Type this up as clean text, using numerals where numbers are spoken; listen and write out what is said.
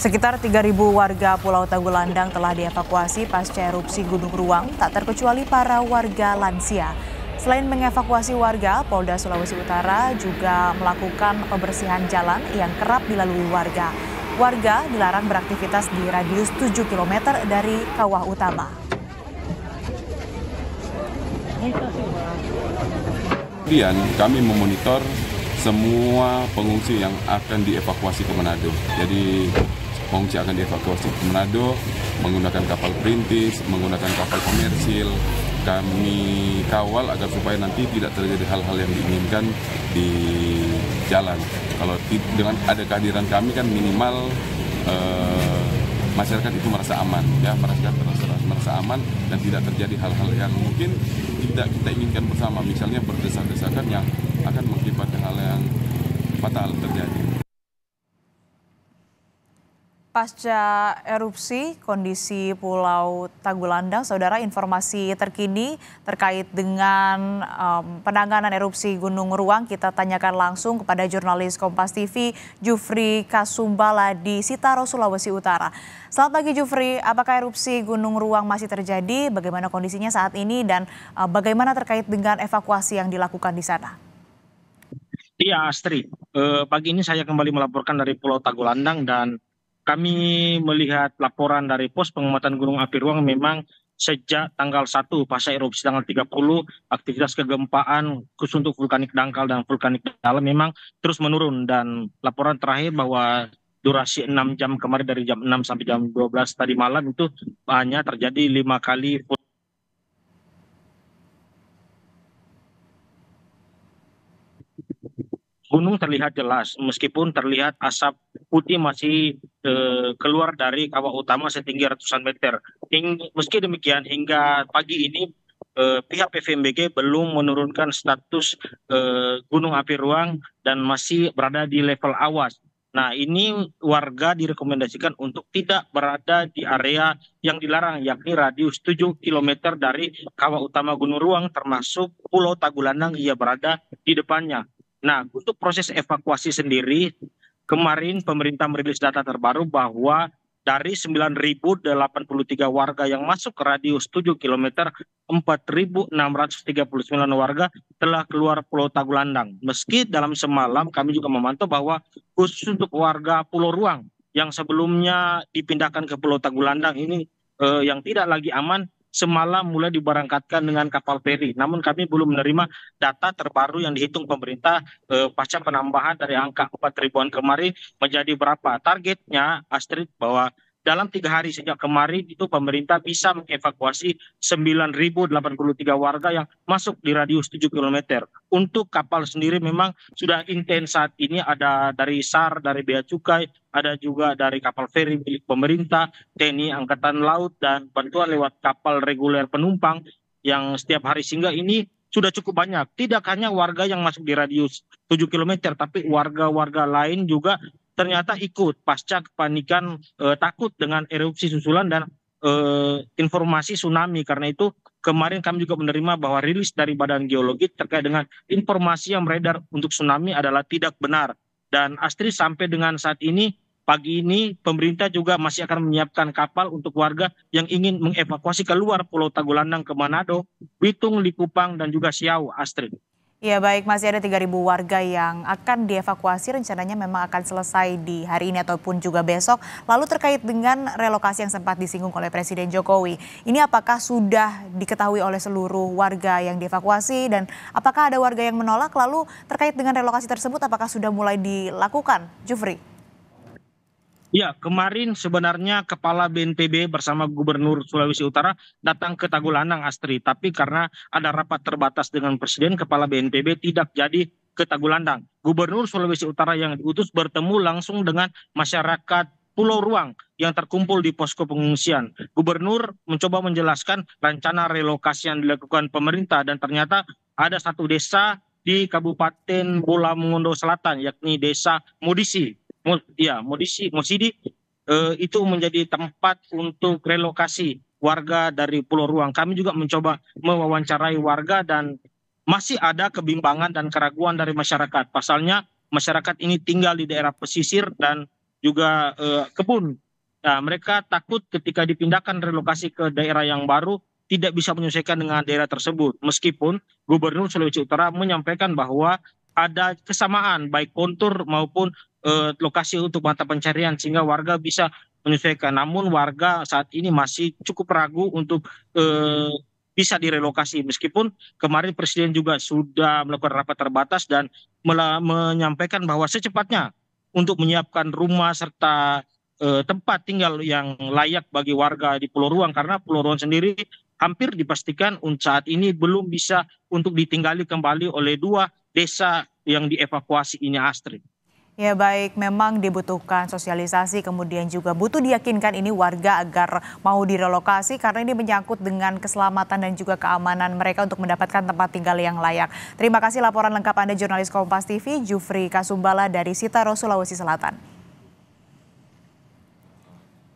Sekitar 3.000 warga Pulau Tagulandang telah dievakuasi pasca erupsi Gunung Ruang, tak terkecuali para warga lansia. Selain mengevakuasi warga, Polda Sulawesi Utara juga melakukan pembersihan jalan yang kerap dilalui warga. Warga dilarang beraktivitas di radius 7 km dari kawah utama. Kemudian kami memonitor semua pengungsi yang akan dievakuasi ke Manado. Jadi pengungsi akan dievakuasi ke Manado menggunakan kapal perintis, menggunakan kapal komersil. Kami kawal agar supaya nanti tidak terjadi hal-hal yang diinginkan di jalan. Kalau dengan ada kehadiran kami kan minimal masyarakat itu merasa aman, ya, merasa aman dan tidak terjadi hal-hal yang mungkin tidak kita inginkan bersama, misalnya berdesak-desakan yang akan mengakibatkan hal yang fatal terjadi. Pasca erupsi kondisi Pulau Tagulandang, saudara, informasi terkini terkait dengan penanganan erupsi Gunung Ruang kita tanyakan langsung kepada jurnalis Kompas TV Jufri Kasumbala di Sitaro, Sulawesi Utara. Selamat pagi Jufri, apakah erupsi Gunung Ruang masih terjadi? Bagaimana kondisinya saat ini dan bagaimana terkait dengan evakuasi yang dilakukan di sana? Iya Astri, pagi ini saya kembali melaporkan dari Pulau Tagulandang dan kami melihat laporan dari pos pengamatan gunung api Ruang. Memang sejak tanggal 1 pasca erupsi tanggal 30, aktivitas kegempaan khusus untuk vulkanik dangkal dan vulkanik dalam memang terus menurun, dan laporan terakhir bahwa durasi 6 jam kemarin dari jam 6 sampai jam 12 tadi malam itu hanya terjadi 5 kali gunung terlihat jelas, meskipun terlihat asap putih masih keluar dari kawah utama setinggi ratusan meter. Meski demikian, hingga pagi ini pihak PVMBG belum menurunkan status gunung api Ruang dan masih berada di level awas. Nah, ini warga direkomendasikan untuk tidak berada di area yang dilarang, yakni radius 7 km dari kawah utama Gunung Ruang, termasuk Pulau Tagulandang ia berada di depannya. Nah, untuk proses evakuasi sendiri, kemarin pemerintah merilis data terbaru bahwa dari 9.083 warga yang masuk ke radius 7 km, 4.639 warga telah keluar Pulau Tagulandang. Meski dalam semalam kami juga memantau bahwa khusus untuk warga Pulau Ruang yang sebelumnya dipindahkan ke Pulau Tagulandang ini yang tidak lagi aman, semalam mulai diberangkatkan dengan kapal feri. Namun kami belum menerima data terbaru yang dihitung pemerintah pasca penambahan dari angka 4.000-an kemarin menjadi berapa. Targetnya, Astrid, bahwa dalam 3 hari sejak kemarin itu pemerintah bisa mengevakuasi 9.083 warga yang masuk di radius 7 km. Untuk kapal sendiri memang sudah intens saat ini, ada dari SAR, dari Bea Cukai, ada juga dari kapal feri milik pemerintah, TNI Angkatan Laut, dan bantuan lewat kapal reguler penumpang yang setiap hari singgah ini sudah cukup banyak. Tidak hanya warga yang masuk di radius 7 km, tapi warga-warga lain juga ternyata ikut pasca kepanikan takut dengan erupsi susulan dan informasi tsunami. Karena itu kemarin kami juga menerima bahwa rilis dari Badan Geologi terkait dengan informasi yang beredar untuk tsunami adalah tidak benar. Dan Astri, sampai dengan saat ini, pagi ini pemerintah juga masih akan menyiapkan kapal untuk warga yang ingin mengevakuasi keluar Pulau Tagulandang ke Manado, Bitung, Likupang, dan juga Siau, Astrid. Ya baik, masih ada 3.000 warga yang akan dievakuasi, rencananya memang akan selesai di hari ini ataupun juga besok. Lalu terkait dengan relokasi yang sempat disinggung oleh Presiden Jokowi, ini apakah sudah diketahui oleh seluruh warga yang dievakuasi dan apakah ada warga yang menolak? Lalu terkait dengan relokasi tersebut apakah sudah mulai dilakukan, Jufri? Ya, kemarin sebenarnya Kepala BNPB bersama Gubernur Sulawesi Utara datang ke Tagulandang, Astri. Tapi karena ada rapat terbatas dengan Presiden, Kepala BNPB tidak jadi ke Tagulandang. Gubernur Sulawesi Utara yang diutus bertemu langsung dengan masyarakat Pulau Ruang yang terkumpul di posko pengungsian. Gubernur mencoba menjelaskan rencana relokasi yang dilakukan pemerintah, dan ternyata ada satu desa di Kabupaten Bola Mongondo Selatan, yakni Desa Modisi. Mosidi itu menjadi tempat untuk relokasi warga dari Pulau Ruang. Kami juga mencoba mewawancarai warga dan masih ada kebimbangan dan keraguan dari masyarakat. Pasalnya masyarakat ini tinggal di daerah pesisir dan juga kebun. Nah, mereka takut ketika dipindahkan relokasi ke daerah yang baru tidak bisa menyesuaikan dengan daerah tersebut. Meskipun Gubernur Sulawesi Utara menyampaikan bahwa ada kesamaan baik kontur maupun lokasi untuk mata pencarian sehingga warga bisa menyesuaikan. Namun warga saat ini masih cukup ragu untuk bisa direlokasi. Meskipun kemarin Presiden juga sudah melakukan rapat terbatas dan menyampaikan bahwa secepatnya untuk menyiapkan rumah serta tempat tinggal yang layak bagi warga di Pulau Ruang, karena Pulau Ruang sendiri hampir dipastikan saat ini belum bisa untuk ditinggali kembali oleh 2 desa yang dievakuasi ini, Astrid. Ya baik, memang dibutuhkan sosialisasi, kemudian juga butuh diyakinkan ini warga agar mau direlokasi karena ini menyangkut dengan keselamatan dan juga keamanan mereka untuk mendapatkan tempat tinggal yang layak. Terima kasih laporan lengkap Anda jurnalis Kompas TV, Jufri Kasumbala dari Sitaro, Sulawesi Selatan.